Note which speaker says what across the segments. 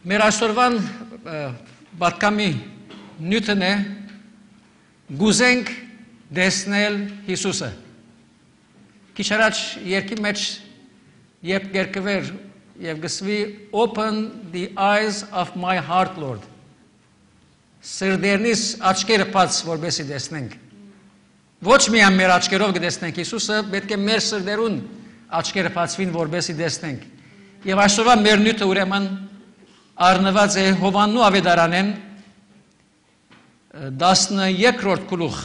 Speaker 1: Մեր այսօրվան պատկամի նյութն է գուզենք դեսնել Հիսուսը։ Քիչ առաջ երկի մեջ երբ կերկվեր եւ գսվի Open the eyes of my heart, Lord։ Սրդերնից աչքերը բաց, որբեսի տեսնենք։ Ոչ միայն մեր աչքերով կտեսնենք Հիսուսը, պետք է մեր սրդերուն աչքերը բացվին, որբեսի տեսնենք։ Եվ այսօրվա մեր նյութը ուրեմն առնված է Հովաննու ավետարանեն 12-րդ գլուխ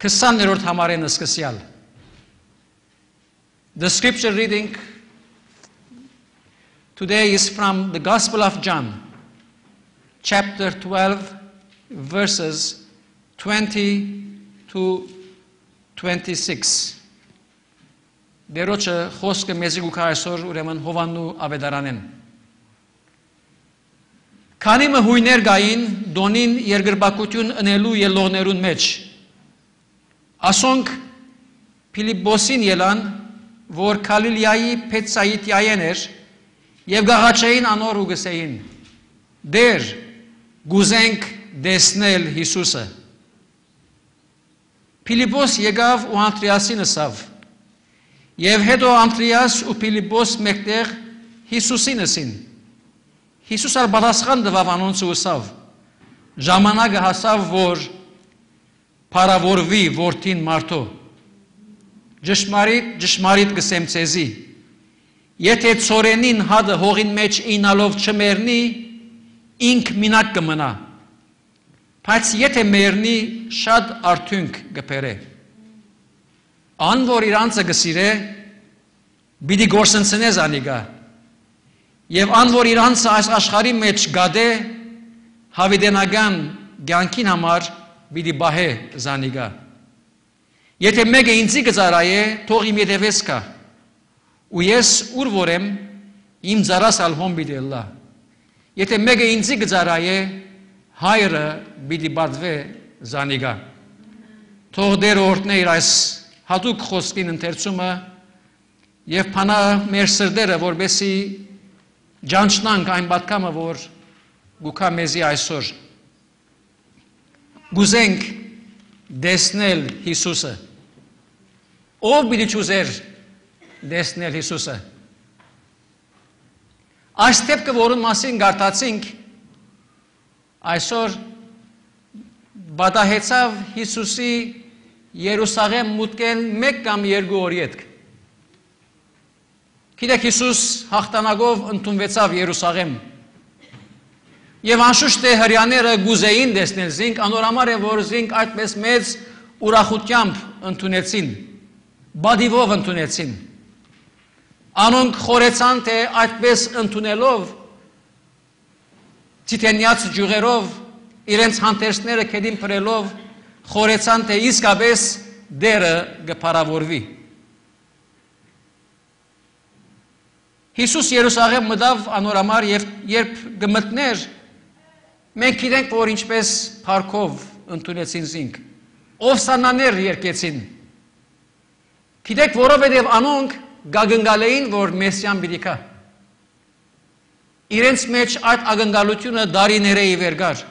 Speaker 1: 20-րդ համարեն սկսյալ։ The scripture reading today is from the Gospel of John, chapter 12, verses 20 to 26. Դերոջը խոսքը մեզի գուքա այսօր ուրեմն Հովաննու ավետարանեն։ Քանի մը հույներ գային դոնին երկրպագություն ընելու ելողներուն մեջ։ Ասոնք Փիլիպոսին ելան, որ Գալիլեայի Փեցայիթիայեն էր, եւ գաղաչեին անոր ու գսեին. Դեր գուզենք դեսնել Հիսուսը։ Փիլիպոս եկավ ու Անտրիասին ասավ, եւ հետո Անտրիաս ու Փիլիպոս մեկտեղ Հիսուսին ասին։ Հիսուս պատասխան տվավ անոնց ու ասավ. Ժամանակը հասավ, որ փառավորվի որդին մարդու։ Ճշմարիտ կսեմ ցեզի, եթե ծորենին հադը հողին մեջ ինալով չմեռնի, ինք մինակ կմնա, բայց եթե մեռնի, շատ արդյունք կբերե։ Ան որ իր անձը կսիրե, պիտի գործընծնե զանիգա, եւ ան որ իր անձը այս աշխարհի մեջ գադե, հավիտենական կյանքին համար պիտի բահե զանիգա։ Եթե մեկը ինձի կծարայե, թող իմ ետևես կա, ու ես ուր որ եմ, իմ ծարաս ալհոմ պիտի ըլլա։ Եթե մեկը ինձի կծարայե, հայրը պիտի բադվե զանիգա։ Թող դեր օրհնե իր այս հատուկ խոսքին ընթերցումը եւ փանա մեր սրտերը, որբեսի ջանչնանք այն պատկամը, որ գուքա մեզի այսօր։ Գուզենք դեսնել Հիսուսը։ Ով պիտի ճուզեր դեսնել Հիսուսը։ Այս դեպքը, որում մասին գարտացինք, այսօր բադահեցավ Հիսուսի Երուսաղեմ մուտքեն մեկ կամ երկու օր ետք։ Գիտեք, Հիսուս հաղթանակով ընդունվեցավ Երուսաղեմ։ Եվ անշուշտ է հրյաները գուզեին դեսնել զինք, անորամար է, որ զինք այդպես մեծ ուրախությամբ ընդունեցին, բադիվով ընդունեցին։ Անոնք խորեցան, թե այդպես ընդունելով, ծիտենյաց ջուղերով, իրենց հանդերձները քեդին պրելով, խորեցան, թե իսկապես դերը կփառավորվի։ Հիսուս Երուսաղեմ մտավ անորամար եւ երբ գմտներ, մենք գիտենք, որ ինչպես փառքով ընդունեցին զինք, ովսանաներ երկեցին։ Գիտեք, որովհետեւ անոնք գագնգալ էին, որ Մեսիան պիտի գա։ Իրենց մեջ այդ ագնգալությունը դարիների վեր գար։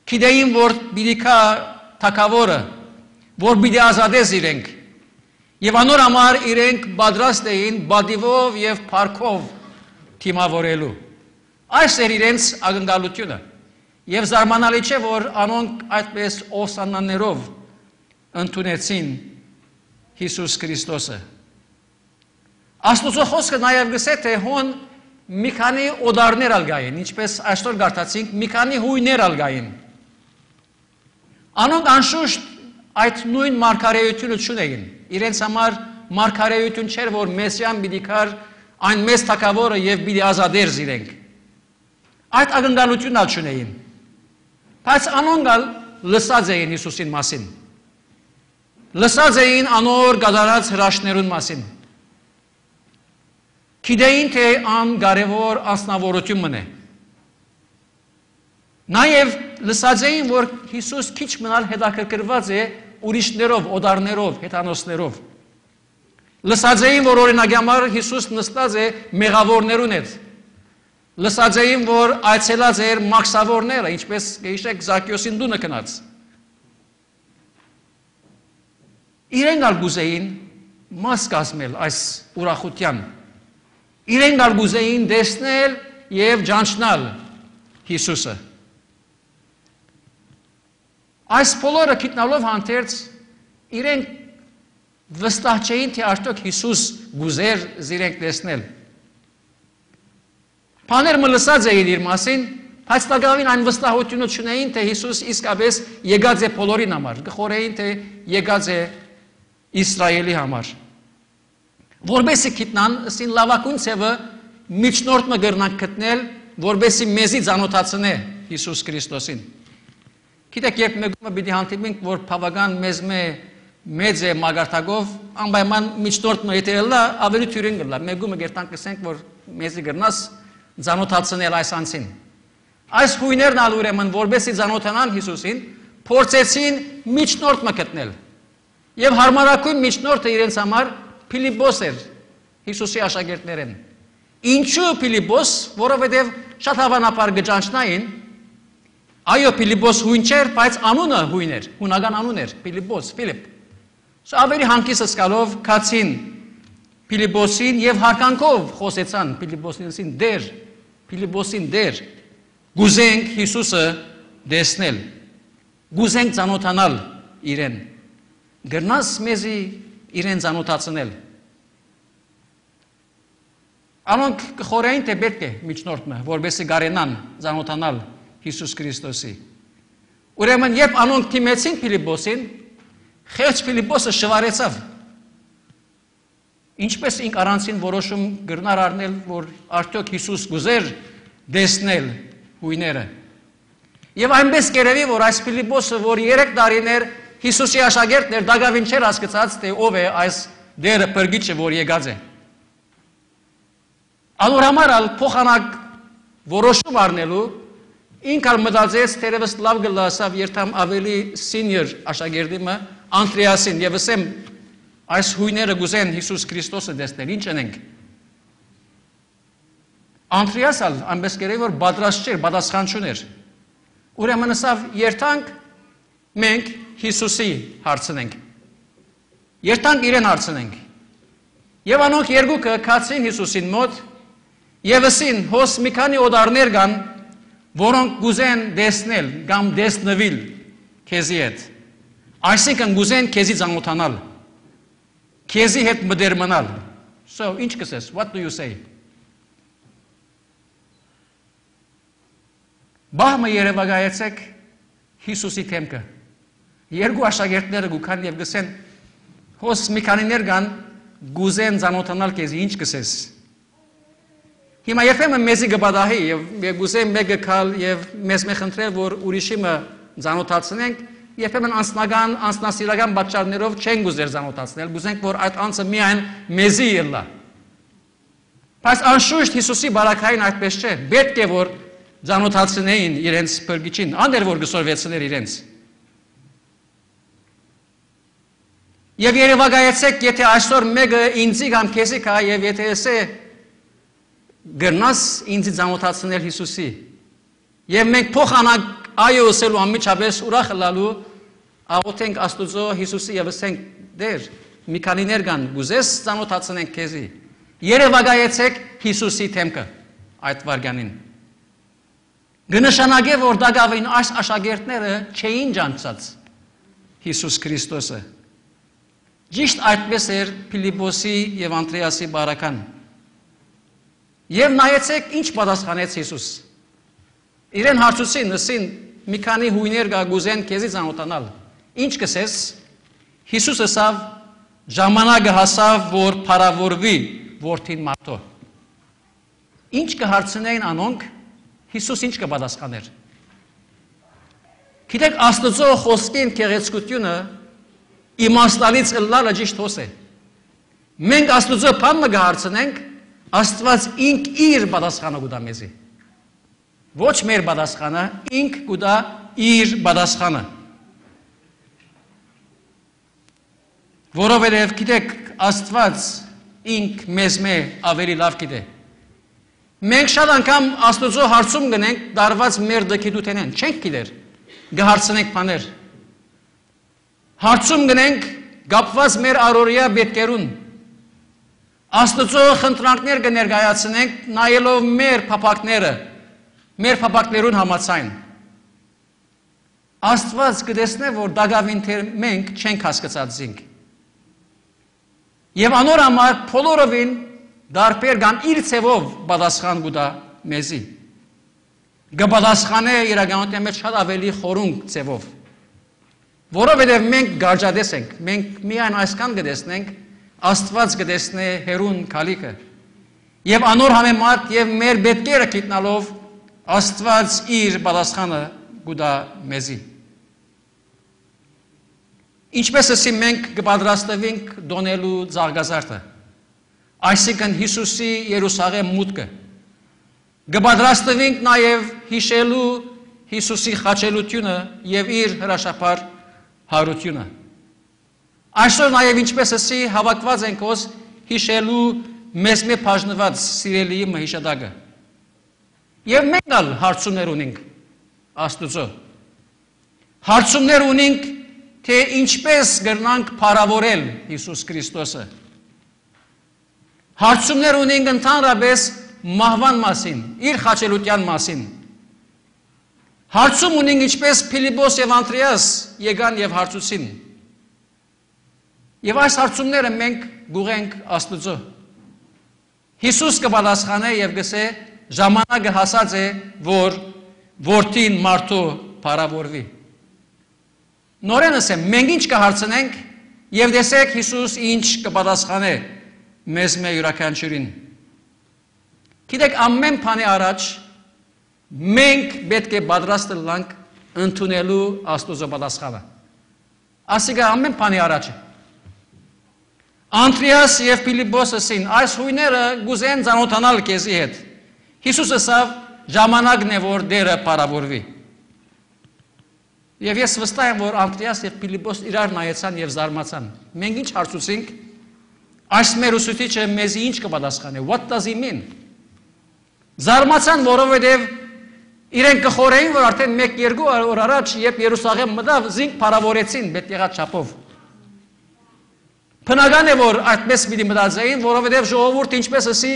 Speaker 1: Գիտեին, որ պիտի գա թագավորը, որ պիտի ազատես իրենք։ Եվ անորամար իրենք պատրաստ էին բադիվով եւ փառքով թիմավորելու։ Այս էր իրենց ակնկալությունը։ Եվ զարմանալի չէ, որ անոնք այդպես ովսանաներով ընդունեցին Հիսուս Քրիստոսը։ Աստծո խոսքը նաեւ գսե, թե հոն մի քանի օդարներ ալգային, ինչպես այսօր գարտացինք, մի քանի հույներ ալգային։ Անոնք անշուշտ այդ նույն մարգարեությունը չունեին։ Իրենց համար մարգարեություն չէր, որ Մեսիան պիտի գար այն մեծ թագավորը եւ պիտի ազատեր իրենք։ Այդ ակնկալությունն ալ չունեին։ Բայց անոնք լսած էին Հիսուսին մասին։ Լսած էին անոր գադարած հրաշքներուն մասին։ Գիտեին, թե ան կարևոր անձնավորություն մնե։ Նաեւ լսած էին, որ Հիսուս քիչ մնալ հետաքրքրված է ուրիշներով, օդարներով, հետանոսներով։ Լսած էին, որ օրինակի համար Հիսուս նստած է մեղավորներուն հետ։ Լսած էին, որ այցելած էր մաքսավորները, ինչպես գիշեք Զաքիոսին դունը գնաց։ Իրենք ալ գուզեին մաս կազմել այս ուրախության։ Իրենք ալ գուզեին տեսնել եւ ճանչնալ Հիսուսը։ Այս բոլորը գտնալով հանդերձ իրենք վստահ չէին, թե արդյոք Հիսուս գուզեր զիրենք տեսնել։ Բաներ մլսած էին իր մասին, բայց տակավին այն վստահությունը չունեին, թե Հիսուս իսկապես եկած է բոլորին համար, գխորեին, թե եկած է Իսրայելի համար։ Որբեսի գիտնան, ասին լավակուն ցևը միջնորդ մը գրնանք գտնել, որբեսի մեզի ծանոթացնե Հիսուս Քրիստոսին։ Գիտեք, երբ մեկը պիտի հանդիպենք, որ բավական մեծ է մագարտակով, անպայման միջնորդ մը հետելա ավելի թյուրին գլա։ Մեկը գերտանք կսենք, որ մեզի գրնաս ծանոթացնել այս անցին։ Այս հույներն ալ ուրեմն, որբեսի ծանոթանան Հիսուսին, փորձեցին միջնորդ մը գտնել։ Եվ հարմարակույն միջնորդը իրենց համար Փիլիպոս էր, Հիսուսի աշակերտներեն։ Ինչու Փիլիպոս, որովհետև շատ հավանաբար գճանչնային, այո, Փիլիպոս հույն չէր, բայց անունը հույն էր, հունական անուն էր, Փիլիպոս, Ֆիլիպ։ Ավելի հանգիստ սկալով կացին Փիլիպոսին եւ հարկանքով խոսեցան Փիլիպոսին դեր, գուզենք Հիսուսը տեսնել, գուզենք ծանոթանալ իրեն, գրնաս մեզի իրեն ծանոթացնել։ Անոնք կխորեին, թե պետք է միջնորդը, որբեսի գարենան ծանոթանալ Հիսուս Քրիստոսի։ Ուրեմն, երբ անոնք թիմեցին Փիլիպոսին, խեղճ Փիլիպոսը շվարեցավ։ Ինչպես ինք առանցին որոշում գրնար առնել, որ արդյոք Հիսուս գուզեր տեսնել հույները։ Եվ այնպես կերևի, որ այս Փիլիպոսը, որ 3 տարիներ Հիսուսի աշակերտն էր, դակավին չէր հասկացած, թե ով է այս դերը փրկիչը, որ եկած է։ Անոր համար ալ փոխանակ որոշում առնելու ինքն ալ մտածեց, թերևս լավ գլասավ երթամ ավելի սենյոր աշակերտիմը Անդրեասին եւ ասեմ այս հույները գուզեն Հիսուս Քրիստոսը տեսնել, ինչ անենք։ Անդրեաս ալ այնպես կերևի, որ պատրաստ չէր, պատասխան չուներ։ Ուրեմն ասավ երթանք մենք Հիսուսի հարցնենք։ Երթանք իրեն հարցնենք։ Եվ անոնք երկուքը կացին Հիսուսին մոտ եւ ասին հոս մի քանի օդարներ կան, որոնք գուզեն տեսնել կամ տեսնվել քեզի հետ։ Այսինքն գուզեն քեզի ծանոթանալ, քեզի հետ մտերմանալ։ So, ինչ կսես, what do you say? Բահմը երևակայեցեք Հիսուսի թեմքը։ Երկու աշակերտները գուքան եւ գսեն հոս մի քանիներ կան գուզեն ծանոթանալ քեզի, ինչ կսես։ Հիմա երբեմն մեզի գբադահի եւ գուզեն մեկը կալ եւ մեզ խնդրել, որ ուրիշը ծանոթացնենք, երբեմն անձնասիրական պատճառներով չեն գուզեր ծանոթացնել, գուզենք, որ այդ անձը միայն մեզի ելա։ Բայց անշուշտ Հիսուսի բարակային այդպես չէ, պետք է որ ծանոթացնեին իրենց փրկիչին, անդեր որ գսորվեցներ իրենց։ Եվ երևակայեցեք, եթե այսօր մեկը ինձի կամ քեզի կա եւ եթե ասե գրնաս ինձ ծանոթացնել Հիսուսի։ Եվ մենք փոխանակ այո ասելու անմիջապես ուրախ լալու աղոթենք Աստուծո Հիսուսի եւ ասենք դեր մի քանիներ կան գուզես ծանոթացնենք քեզի։ Երևակայեցեք Հիսուսի թեմքը այդ վարյանին։ Գնշանակե որ դակավին այս աշակերտները չէին ջանցած Հիսուս Քրիստոսը։ Ճիշտ այդպես էր Փիլիպոսի եւ Անդրեասի բարական։ Եվ նայեցեք ինչ պատասխանեց Հիսուս։ Իրեն հարցուցին, ասին մի քանի հույներ կա գուզեն քեզի ծանոթանալ։ Ինչ կսես։ Հիսուս ասավ ժամանակը հասավ, որ փառավորվի որդին մարդո։ Ինչ կհարցնեին անոնք, Հիսուս ինչ կպատասխաներ։ Գիտեք, Աստծո խոսքին գեղեցկությունը իմաստալից ըլլալը ճիշտ հոս է։ Մենք Աստծո բանը կհարցնենք, Աստված ինք իր պատասխանը կուտա մեզի։ Ոչ մեր պատասխանը, ինք կուտա իր պատասխանը։ Որովհետև գիտեք, Աստված ինք մեզ ավելի լավ գիտե։ Մենք շատ անգամ Աստծո հարցում գնենք դարված մեր դքիդութենեն, չենք գիտեր, գհարցնենք բաներ։ Հարցում գնենք գապված մեր առօրյա պետքերուն։ Աստծո խնդրանքներ կներկայացնենք նայելով մեր փապակները, մեր փապակներուն համաձայն։ Աստված կտեսնե, որ դակավին մենք չենք հասկացածինք։ Եվ անոր համար բոլորովին դարբեր կամ իր ցևով պատասխան կտա մեզի։ Կպատասխանե իրականության մեջ շատ ավելի խորունկ ցևով։ Որովհետև մենք գարջադես ենք, մենք միայն այսքան կտեսնենք, Աստված կտեսնե հերուն քալիքը։ Եվ անոր համեմատ եւ մեր պետքերը գիտնալով Աստված իր պատասխանը կտա մեզի։ Ինչպես ասի մենք կպատրաստվենք դոնելու զարգազարտը։ Այսինքն Հիսուսի Երուսաղեմ մուտքը։ Կպատրաստվենք նաև հիշելու Հիսուսի խաչելությունը եւ իր հրաշափար հարությունը։ Այսօր նաև ինչպես ասի հավաքված ենք ոս հիշելու մեզ մի բաժնված սիրելի մհիշադակը։ Եվ մենք ալ հարցումներ ունենք Աստծո։ Հարցումներ ունենք, թե ինչպես կրնանք փառավորել Հիսուս Քրիստոսը։ Հարցումներ ունենք ընդհանրապես մահվան մասին, իր խաչելության մասին։ Հարցում ունենք ինչպես Փիլիպոս եւ Անդրեաս եկան եւ հարցուցին։ Եվ այս հարցումները մենք գուղենք Աստծո։ Հիսուս կպատասխանե եւ գսե ժամանակը հասած է, որ որդին մարդու փառավորվի։ Նորեն ասեմ, մենք ինչ կհարցնենք եւ տեսեք Հիսուս ինչ կպատասխանե մեզ մեր յուրաքանչյուրին։ Գիտեք, ամեն բանի առաջ մենք պետք է պատրաստ լինենք ընդունելու Աստծո պատասխանը։ Ասիկա ամեն բանի առաջ։ Անդրեաս եւ Փիլիպոս ասին, այս հույները գուզեն ծանոթանալ քեզի հետ։ Հիսուս ասավ, ժամանակն է, որ դերը փառավորվի։ Եվ ես վստահ եմ, որ Անդրեաս եւ Փիլիպոս իրար նայեցան եւ զարմացան։ Մենք ինչ հարցուցենք, այս մեր ուսուցիչը մեզի ինչ կպատասխանե, what does he mean? Զարմացան, որովհետև իրենք կխորեին, որ արդեն 1-2 օր առաջ, երբ Երուսաղեմ մտավ, զինք փառավորեցին պետեղած չափով։ Բնական է, որ այդպես պիտի մտածեին, որովհետև ժողովուրդը ինչպես ասի,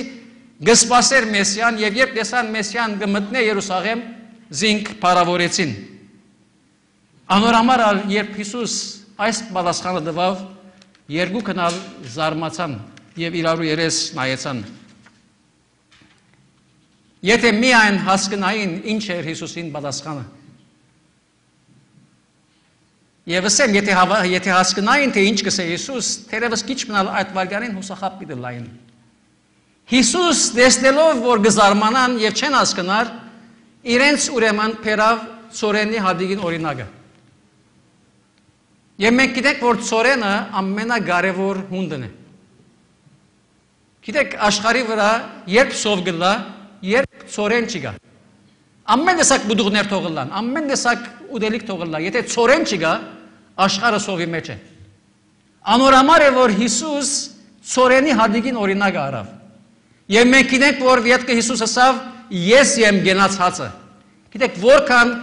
Speaker 1: կսպասեր Մեսիան, եւ երբ տեսան Մեսիան կմտնե Երուսաղեմ, զինք փառավորեցին։ Անոր համար երբ Հիսուս այս պատասխանը տվավ, երկուքն ալ զարմացան եւ իրարու երես նայեցան։ Եթե միայն հասկանային ինչ էր Հիսուսին պատասխանը։ Եվ ասեմ, եթե հասկանային, թե ինչ կսե Հիսուս, թերևս քիչ մնալ այդ վարքյանին հուսախապ պիտի լային։ Հիսուս տեսնելով, որ կզարմանան եւ չեն հասկանար, իրենց ուրեմն փերավ ծորենի հադիգին օրինակը։ Եվ մենք գիտենք, որ ծորենը ամենակարևոր հունդն է։ Գիտեք, աշխարհի վրա երբ սով գլա, երբ ծորեն չկա։ Ամեն տեսակ բուդուղներ թողլան, ամեն տեսակ ուդելիք թողլա, եթե ծորեն չկա, աշխարհը սովի մեջ է։ Անորամար է, որ Հիսուս ծորենի հադիգին օրինակ արավ։ Եվ մենք գիտենք, որ յետքը Հիսուս ասավ, ես եմ գնաց հացը։ Գիտեք, որքան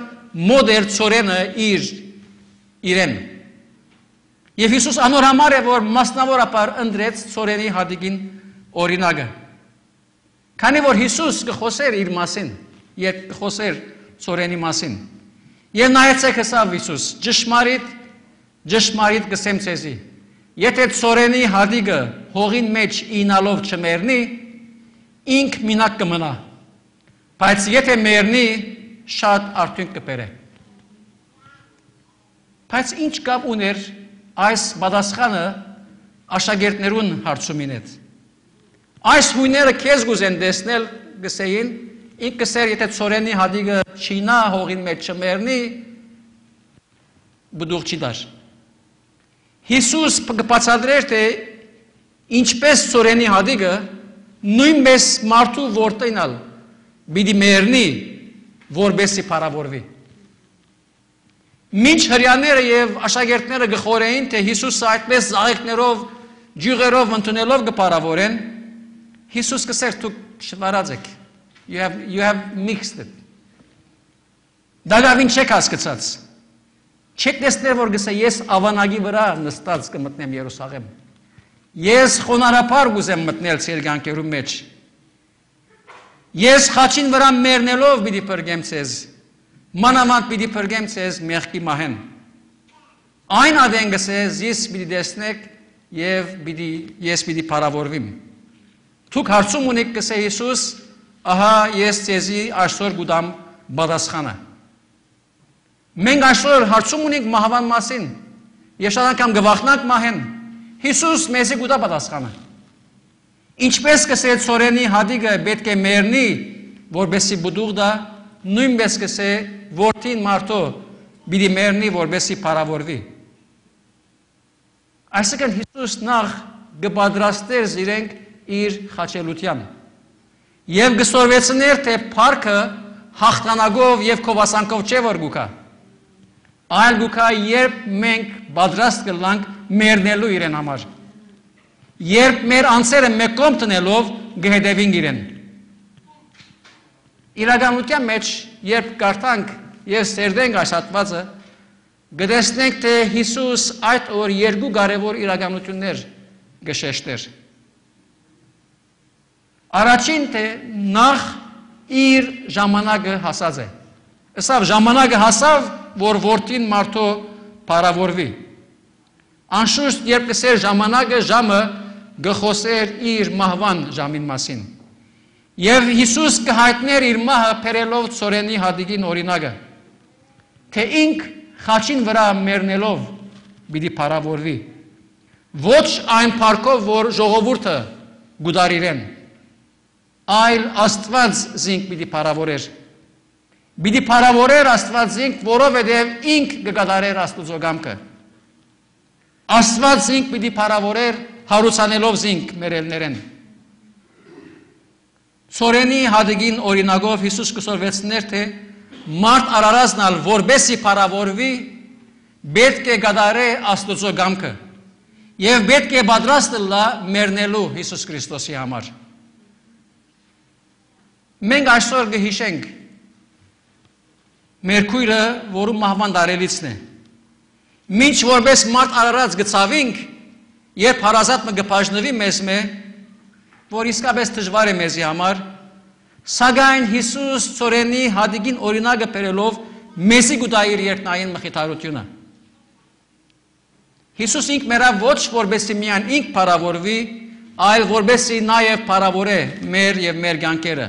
Speaker 1: մոտ էր ծորենը իրեն։ Եվ Հիսուս անորամար է, որ մասնավորապես ընդրեց ծորենի հադիգին օրինակը։ Քանի որ Հիսուս կխոսեր իր մասին, երբ կխոսեր ծորենի մասին։ Եվ նայեցեք հսավ Հիսուս, ճշմարիտ կսեմ ցեզի, եթե ծորենի հադիգը հողին մեջ ինալով չմեռնի, ինք մինակ կմնա, բայց եթե մեռնի, շատ արդյունք կբերե։ Բայց ինչ կապ ուներ այս պատասխանը աշակերտներուն հարցումին հետ։ Այս հույները քեզ գուզեն տեսնել, գսեին, ինք կսեր, եթե ծորենի հադիգը չինա, հողին մեջ չմեռնի, բդուղ չի դար։ Հիսուս կբացատրեր, թե ինչպես ծորենի հադիգը նույնպես մարդու որդինալ պիտի մեռնի, որպեսզի փառավորվի։ Մինչ հրյաները եւ աշակերտները գխորեին, թե Հիսուսը այդպես զաղիքներով, ջյուղերով ընդունելով կփառավորեն, Հիսուս կսեր դուք շվարած եք։ You have mixed it. Դակավին չեք հասկացած։ Չեք տեսնել, որ գսե ես ավանագի վրա նստած կմտնեմ Երուսաղեմ։ Ես խոնարհապար կուզեմ մտնել ձեր կյանքերու մեջ։ Ես խաչին վրա մեռնելով պիտի փրկեմ ձեզ։ Մանավանդ պիտի փրկեմ ձեզ մեղքի մահեն։ Այն ադեն գսե ես պիտի տեսնեք եւ ես պիտի փառավորվիմ։ Դուք հարցում ունեք գսե Հիսուս, ահա ես ձեզի այսօր կուտամ պատասխանը։ Մենք այսօր հարցում ունենք մահվան մասին։ Ես շատ անգամ գվախնանք մահեն։ Հիսուս մեզի կուտա պատասխանը։ Ինչպես կսե ծորենի հադիգը պետք է մեռնի, որբեսի բուդուղ դա, նույնպես կսե որդին մարդո պիտի մեռնի, որբեսի փառավորվի։ Այսինքն Հիսուս նախ կպատրաստեր իրենք իր խաչելության եւ կսորվեցներ թե փառքը հաղթանակով եւ քովասանքով չէ որ գուքա, այլ գուքա երբ մենք պատրաստ կլանք մեռնելու իրեն համար, երբ մեր անձերը մեկ կողմ տնելով կհետևենք իրեն։ Իրականության մեջ երբ կարդանք եւ սերդենք այս հատվածը, գտեսնենք թե Հիսուս այդ օր երկու կարևոր իրականություններ գշեշտեր։ Առաջին թե նախ իր ժամանակը հասած է։ Ըսավ ժամանակը հասավ, որ որդին մարդո փառավորվի։ Անշուշտ երբ կսեր ժամանակը ժամը գխոսեր իր մահվան ժամին մասին։ Եվ Հիսուս կհայտներ իր մահը փերելով ծորենի հադիգին օրինակը, թե ինք խաչին վրա մեռնելով պիտի փառավորվի։ Ոչ այն փառքով, որ ժողովուրդը գուդար իրեն, այլ Աստված զինք պիտի փառավորեր։ Պիտի փառավորեր Աստված զինք, որովհետև ինք կկատարեր Աստուծո կամքը։ Աստված զինք պիտի փառավորեր հարուցանելով զինք մերելներեն։ Ծորենի հադիգին օրինակով Հիսուս կսորվեցներ, թե մարդ արարածնալ որբեսի փառավորվի, պետք է կատարե Աստուծո կամքը եւ պետք է պատրաստ լա մեռնելու Հիսուս Քրիստոսի համար։ Մենք այսօր կհիշենք մեր քույրը, որը մահվան տարելիցն է։ Մինչ որպես մարդ արարած գծավինք, երբ հարազատը կբաժնվի մեզ մե, որ իսկապես դժվար է մեզի համար, սակայն Հիսուս ծորենի հադիգին օրինակը բերելով մեզի գուտա իր երկնային մխիթարությունը։ Հիսուս ինք մերա ոչ որբեսի միայն ինք փառավորվի, այլ որբեսի նաև փառավորե մեր եւ մեր կյանքերը։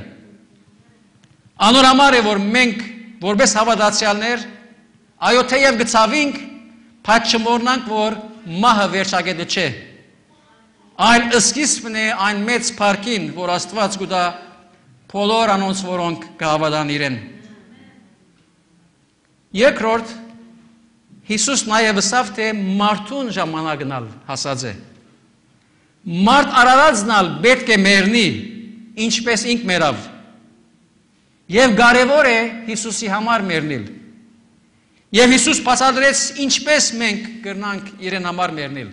Speaker 1: Անոր համար է, որ մենք որպես հավատացյալներ, այո թեև գծավինք, բայց չմոռնանք, որ մահը վերջակետը չէ, այլ սկիզբն է այն մեծ փառքին, որ Աստված գուտա բոլոր անոնց, որոնք կհավատան իրեն։ Երկրորդ, Հիսուս նաև ասավ, թե մարդուն ժամանակնալ հասած է։ Մարդ արարածնալ պետք է մեռնի, ինչպես ինք մեռավ։ Եվ կարևոր է Հիսուսի համար մեռնել։ Եվ Հիսուս բացատրեց ինչպես մենք կրնանք իրեն համար մեռնել։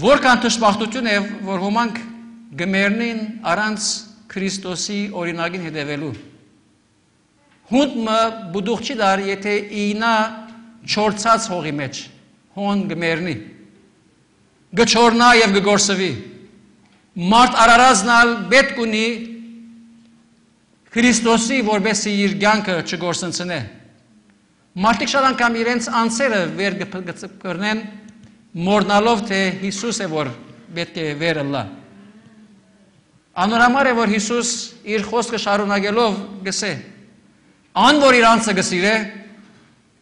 Speaker 1: Որքան դժբախտություն է, որ ոմանք գմեռնին առանց Քրիստոսի օրինակին հետևելու։ Հունտը բուդուղ չի դար, եթե ինա չորցած հողի մեջ, հոն գմեռնի, գչորնա եւ գգորսվի։ Մարդ արարածնալ պետք ունի Քրիստոսի, որբեսի իր կյանքը չգործընծնե։ Մարդիկ շատ անգամ իրենց անձերը վեր կրնեն, մոռնալով, թե Հիսուս է, որ պետք է վերը լա։ Անոր համար է, որ Հիսուս իր խոսքը շարունակելով գսե, ան որ իր անձը գսիրե,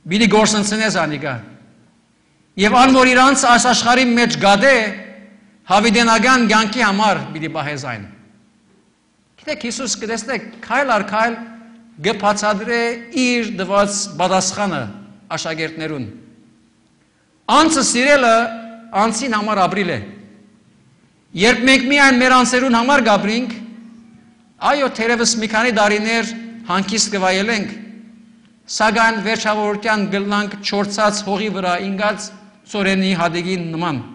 Speaker 1: պիտի գործընծնե զանիկա։ Եվ ան որ իր անձը այս աշխարհի մեջ գադե, հավիտենական կյանքի համար պիտի պահե զայն։ Գիտեք, Հիսուս կտեսնեք, քայլ առ քայլ գբացադրե իր դված պատասխանը աշակերտներուն։ Անձը սիրելը անձին համար ապրիլ է։ Երբ մենք միայն մեր անձերուն համար գաբրինք, այո, թերևս մի քանի տարիներ հանգիստ կվայելենք, սակայն վերջավորության գլանք չորցած հողի վրա ինգած ծորենի հադիգին նման։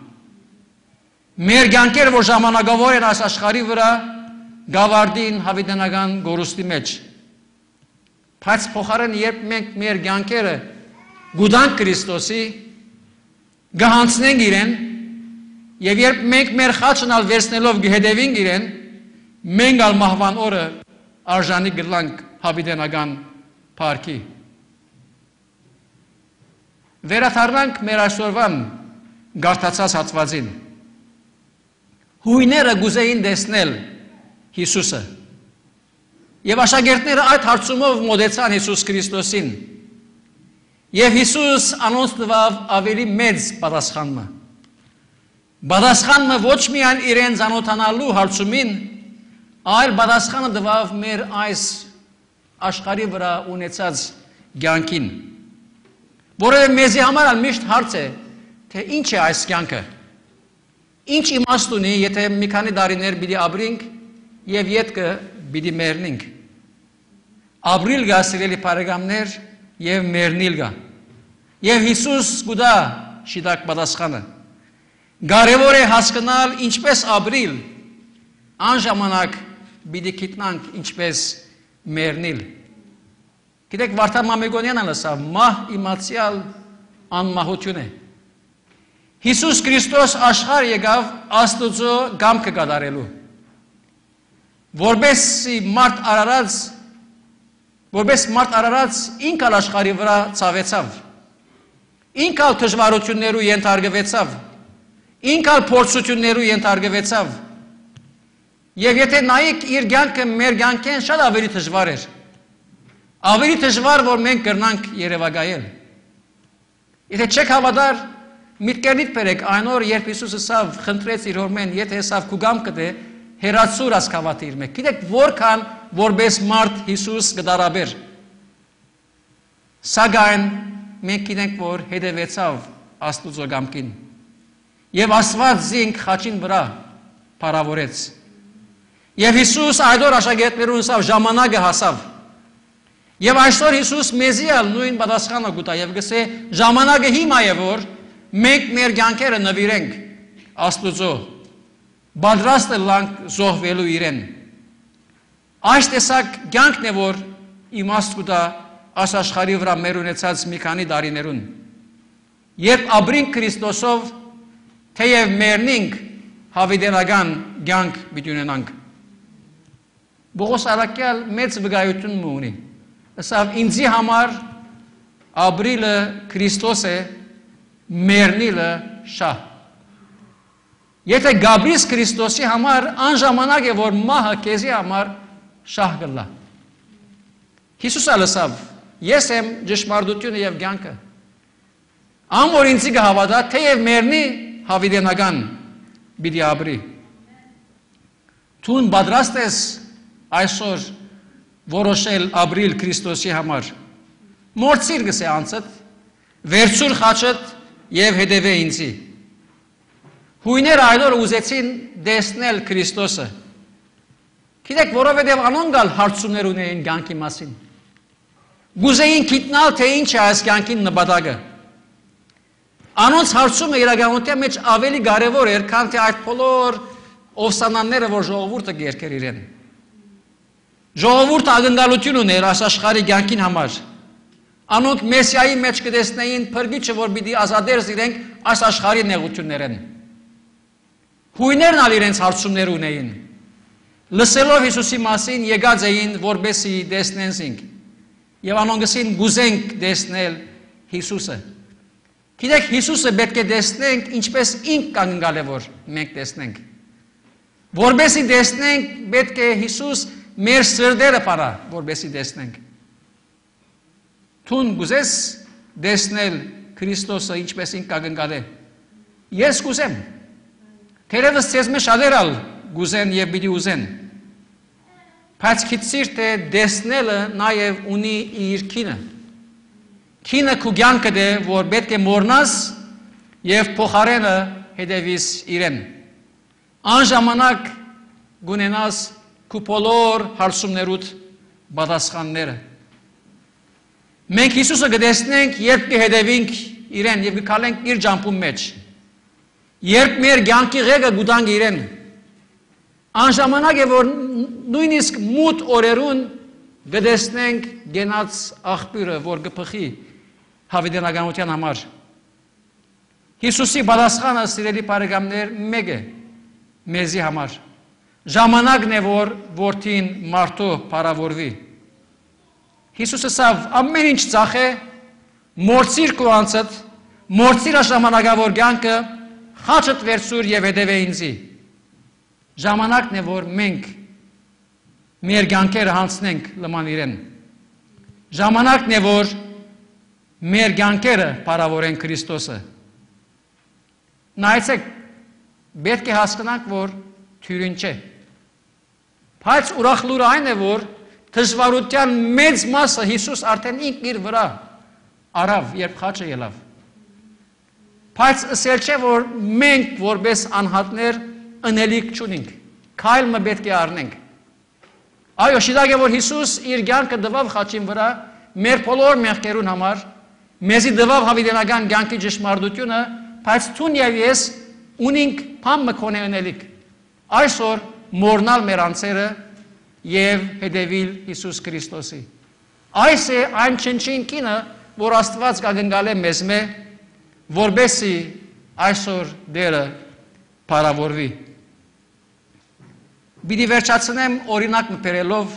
Speaker 1: Մեր կյանքերը, որ ժամանակավոր են այս աշխարհի վրա, գավարդին հավիտենական գորուստի մեջ։ Բայց փոխարեն երբ մենք մեր կյանքերը գուտանք Քրիստոսի, գահանցնենք իրեն, եւ երբ մենք մեր խաչն ալ վերցնելով գհետևենք իրեն, մենք ալ մահվան օրը արժանի գլանք հավիտենական փառքի։ Վերադառնանք մեր այսօրվան գարտացած հատվածին։ Հույները գուզեին տեսնել Հիսուսը։ Եվ աշակերտները այդ հարցումով մոտեցան Հիսուս Քրիստոսին։ Եվ Հիսուս անոնց տվավ ավելի մեծ պատասխանը։ Պատասխանը ոչ միայն իրեն ծանոթանալու հարցումին, այլ պատասխանը տվավ մեր այս աշխարհի վրա ունեցած կյանքին։ Որովհետև մեզի համար միշտ հարց է, թե ինչ է այս կյանքը։ Ինչ իմաստ ունի, եթե մի քանի տարիներ պիտի ապրենք եւ ետքը պիտի մեռնենք։ Ապրիլ գա սիրելի բարեկամներ եւ մեռնիլ գա։ Եվ Հիսուս գուտա շիտակ պատասխանը։ Կարևոր է հասկանալ ինչպես ապրիլ, անժամանակ պիտի գիտնանք ինչպես մեռնիլ։ Գիտեք Վարդան Մամեգոնյանը լսավ մահ իմացյալ անմահություն է։ Հիսուս Քրիստոս աշխարհ եկավ Աստծո կամքը կատարելու։ Որպես մարդ արարած ինք ալ աշխարհի վրա ցավեցավ։ Ինք ալ դժվարություններու ենթարկվեցավ։ Ինք ալ փորձություններու ենթարկվեցավ։ Եվ եթե նայեք իր կյանքը մեր կյանքեն շատ ավելի դժվար էր։ Ավելի դժվար, որ մենք կրնանք երևակայել։ Եթե չեք հավատար, միտքերից բերեք այն օր, երբ Հիսուսը սավ խնդրեց իր հորմեն, եթե սավ քու կամքը դե հերացուր ասկավատի իր մեկ։ Գիտեք որքան որպես մարդ Հիսուս գդարաբեր։ Սակայն մենք գիտենք, որ հետևեցավ Աստուծո կամքին։ Եվ Աստված զինք խաչին վրա փառավորեց։ Եվ Հիսուս այդ օր աշակերտներուն սավ ժամանակը հասավ։ Եվ այսօր Հիսուս մեզի ալ նույն պատասխանը գուտա եւ գսե ժամանակը հիմա է որ մենք մեր կյանքերը նվիրենք Աստուծո, պատրաստ ենք զոհվելու իրեն։ Այս տեսակ կյանքն է որ իմաստ գուտա այս աշխարհի վրա մեր ունեցած մի քանի տարիներուն։ Երբ ապրենք Քրիստոսով, թեև մեռնենք, հավիտենական կյանք պիտի ունենանք։ Պողոս առաքյալ մեծ վկայություն ունի։ Ասավ ինձի համար ապրիլը Քրիստոս է, մեռնիլը շահ։ Եթե գաբրիս Քրիստոսի համար անժամանակ է որ մահը քեզի համար շահ գլա։ Հիսուսը լսավ, ես եմ ճշմարտությունը եւ կյանքը։ Ամոր ինձի կհավատա, թեև մեռնի հավիտենական պիտի ապրի։ Թուն պատրաստ ես այսօր որոշել ապրիլ Քրիստոսի համար։ Մորցիր գսե անցդ, վերցուր խաչդ եւ հետևե ինձի։ Հույները այդ օր ուզեցին տեսնել Քրիստոսը։ Գիտեք, որովհետև անոնք հարցումներ ունեին կյանքի մասին։ Գուզեին գիտնալ, թե ինչ է այս կյանքի նպատակը։ Անոնց հարցումը իրականության մեջ ավելի կարևոր էր, քան թե այդ բոլոր ովսանանները, որ ժողովուրդը կերկեր իրեն։ Ժողովուրդը ակնկալություն ուներ այս աշխարհի կյանքին համար։ Անոնք Մեսիայի մեջ կտեսնեին փրկիչը, որ պիտի ազատեր իրենք այս աշխարհի նեղություններեն։ Հույներն ալ իրենց հարցումներ ունեին։ Լսելով Հիսուսի մասին եկած էին, որբեսի տեսնեն զինք։ Եվ անոնքսին գուզենք տեսնել Հիսուսը։ Գիտեք, Հիսուսը պետք է տեսնենք, ինչպես ինք կանգնալ է, որ մենք տեսնենք։ Որբեսի տեսնենք, պետք է Հիսուս մեր սրտերը պարա, որբեսի տեսնենք։ Թուն գուզես տեսնել Քրիստոսը, ինչպես ինք կանգնալ է։ Ես գուզեմ։ Թերևս ցեզ մեջ շատերալ գուզեն եւ պիտի ուզեն։ Բայց քիծիր թե տեսնելը նաեւ ունի իր քինը։ Քինը քու կյանքը դե որ պետք է մորնաս եւ փոխարենը հետևիս իրեն։ Անժամանակ գունենաս քու բոլոր հարցումներուդ պատասխանները։ Մենք Հիսուսը կտեսնենք, երբ կհետևենք իրեն եւ կգալենք իր ջամփում մեջ։ Երբ մեր կյանքի ղեկը գուտանք իրեն, Անժամանակ է, որ նույնիսկ մութ օրերուն գտեսնենք գենաց աղբյուրը, որ կփխի հավիտենականության համար։ Հիսուսի պատասխանը, սիրելի բարեկամներ, մեկ է մեզի համար։ Ժամանակն է, որ որդին մարդու փառավորվի։ Հիսուսը ասավ, ամեն ինչ ծախ է, մորցիր քո անձդ, մորցիր ժամանակավոր կյանքը, խաչդ վերցուր եւ հետևե ինձի։ Ժամանակն է, որ մենք մեր կյանքերը հանցնենք լման իրեն։ Ժամանակն է, որ մեր կյանքերը փառավորեն Քրիստոսը։ Նայեցեք, պետք է հասկանանք, որ թյուրին չէ։ Բայց ուրախ լուրը այն է, որ դժվարության մեծ մասը Հիսուս արդեն ինքն իր վրա արավ, երբ խաչը ելավ։ Բայց ասել չէ, որ մենք որպես անհատներ ընելիք չունենք, քայլը պետք է առնենք։ Այո, շիտակ է, որ Հիսուս իր կյանքը տվավ խաչին վրա, մեր բոլոր մեղքերուն համար, մեզի տվավ հավիտենական կյանքի ճշմարտությունը, բայց ցուն եւ ես ունենք բան մկոնե ընելիք։ Այսօր մորնալ մեր անձերը եւ հետևիլ Հիսուս Քրիստոսի։ Այս է այն չնչին կինը, որ Աստված կգնգալ է մեզ մե, որբեսի այսօր դերը փառավորվի։ Բիդի վերջացնեմ օրինակ մտերելով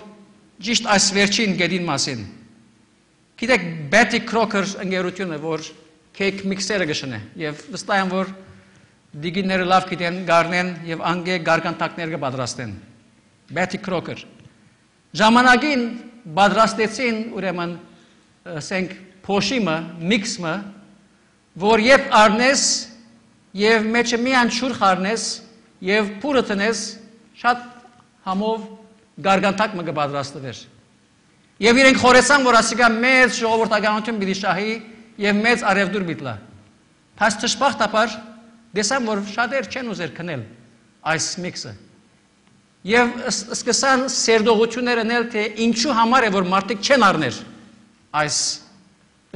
Speaker 1: ճիշտ այս վերջին գետին մասին։ Գիտեք, Betty Crocker ընկերությունը, որ քեյք միքսերը գշնե, եւ վստահ եմ, որ դիգիները լավ գիտեն գարնեն եւ անգե գարգանտակներ կպատրաստեն։ Betty Crocker ժամանակին պատրաստեցին ուրեմն ասենք փոշիմը, միքսը, որ երբ առնես եւ մեջը միան շուր խառնես եւ փուրը տնես, շատ համով գարգանտակ մը կպատրաստվեր։ Եվ իրենք խորեցան, որ ասիկա մեծ ժողովրդականություն պիտի շահի եւ մեծ արևդուր պիտի լա։ Բայց ճշմարտաբար դեսան, որ շատեր չեն ուզեր քնել այս միքսը։ Եվ սկսան սերդողություններ անել, թե ինչու համար է, որ մարդիկ չեն առներ այս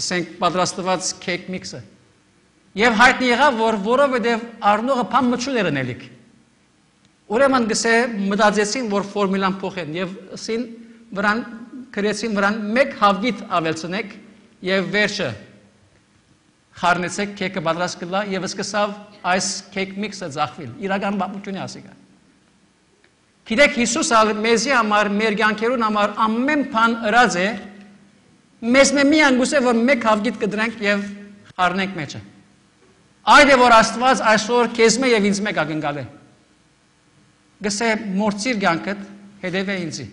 Speaker 1: ասենք պատրաստված քեյք միքսը։ Եվ հայտնի եղավ, որ որովհետև առնողը բան մչուներ անելիք։ Ուրեմն գսե մտածեցին, որ ֆորմուլան փոխեն եւ ասին վրան գրեցին վրան մեկ հավգիտ ավելցնեք եւ վերջը խառնեցեք քեյքը պատրաստ կլա եւ սկսավ այս քեյք միքսը ծախվել։ Իրական բապությունը ասիկա։ Գիտեք, Հիսուսը մեզի համար, մեր կյանքերուն համար ամեն բան ըրած է, մեզ միան գուսե, որ մեկ հավգիտ կդրանք եւ խառնենք մեջը։ Այդ է, որ Աստված այսօր քեզ մե եւ ինձ մեկ ակնկալ է։ Գսե մորցիր կյանքդ, հետևե ինձի։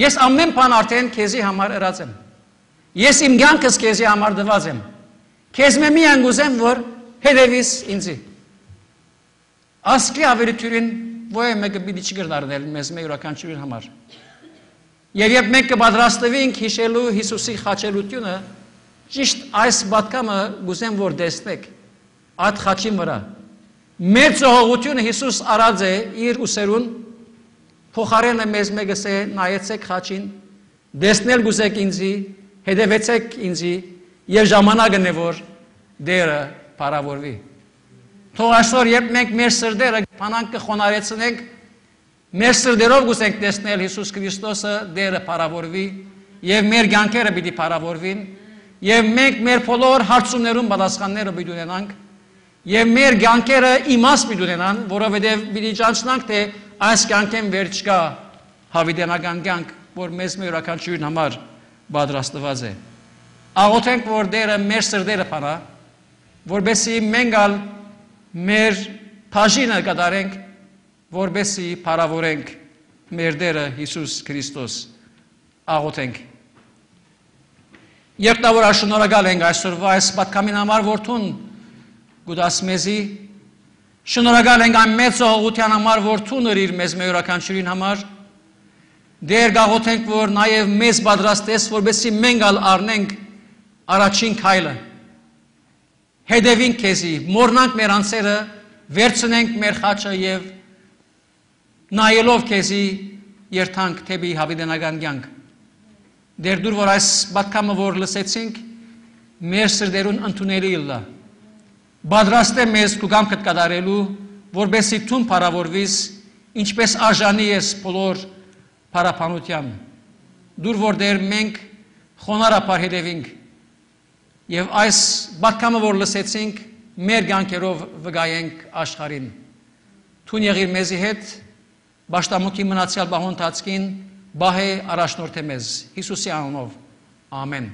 Speaker 1: Ես ամեն բան արդեն քեզի համար ըրած եմ։ Ես իմ կյանքս քեզի համար դված եմ։ Քեզ մե միան գուսեմ, որ հետևիս ինձի։ Ասկի ավերիտուրին ոյ մեկը պիտի չգրդարնել մեզ մե յուրաքանչյուրին համար։ Եվ երբ մենք կպատրաստվենք հիշելու Հիսուսի խաչելությունը, ճիշտ այս պատկամը գուզեմ, որ տեսնեք այդ խաչին վրա։ Մեր ծողողությունը Հիսուս արած է իր ուսերուն, փոխարենը մեզ մեկս է նայեցեք խաչին, տեսնել գուզեք ինձի, հետևեցեք ինձի եւ ժամանակն է, որ դերը փառավորվի։ Թող այսօր երբ մենք մեր սրտերը փանանք կխոնարեցնենք, մեր սրտերով գուզենք տեսնել Հիսուս Քրիստոսը դերը փառավորվի եւ մեր կյանքերը պիտի փառավորվին եւ մենք մեր բոլոր հարցումներուն պատասխանները պիտի ունենանք եւ մեր կյանքերը իմաստ պիտի ունենան, որովհետեւ պիտի ճանչնանք, թե այս կյանքեն վերջ կա հավիտենական կյանք, որ մեզ յուրաքանչյուրին համար պատրաստված է։ Աղոթենք, որ դերը մեր սրտերը փանա, որբեսի մենք ալ մեր բաժինը կատարենք, որբեսի փառավորենք մեր Տերը Հիսուս Քրիստոս։ Աղոթենք։ Երկնավոր շնորհակալ ենք այսօրվա այս պատկամին համար, որթուն գուդաս մեզի, շնորհակալ ենք այն մեծ ողջության համար, որ թուներ իր մեզ յուրաքանչյուրին համար, դեր գաղոթենք, որ նաև մեզ պատրաստես, որբեսի մենք ալ առնենք առաջին քայլը, հետևենք քեզի, մոռնանք մեր անձերը, վերցնենք մեր խաչը եւ նայելով քեզի երթանք թեպի հավիտենական կյանք։ Դեր դուր, որ այս պատկամը որ լսեցինք, մեր սրտերուն ընդունելի լա։ Պատրաստ է մեզ քու կամքդ կատարելու, որբեսի թուն փառավորվիս ինչպես արժանի ես բոլոր փառաբանության։ Դուր որտեղ մենք խոնարհաբար հետևենք եւ այս բարգամը որ լսեցինք մեր կյանքերով վկայենք աշխարհին։ Թուն եղիր մեզի հետ, Պաշտամունքի մնացյալ բահոն ընթացքին, բահե առաջնորդե մեզ, Հիսուսի անունով, ամեն։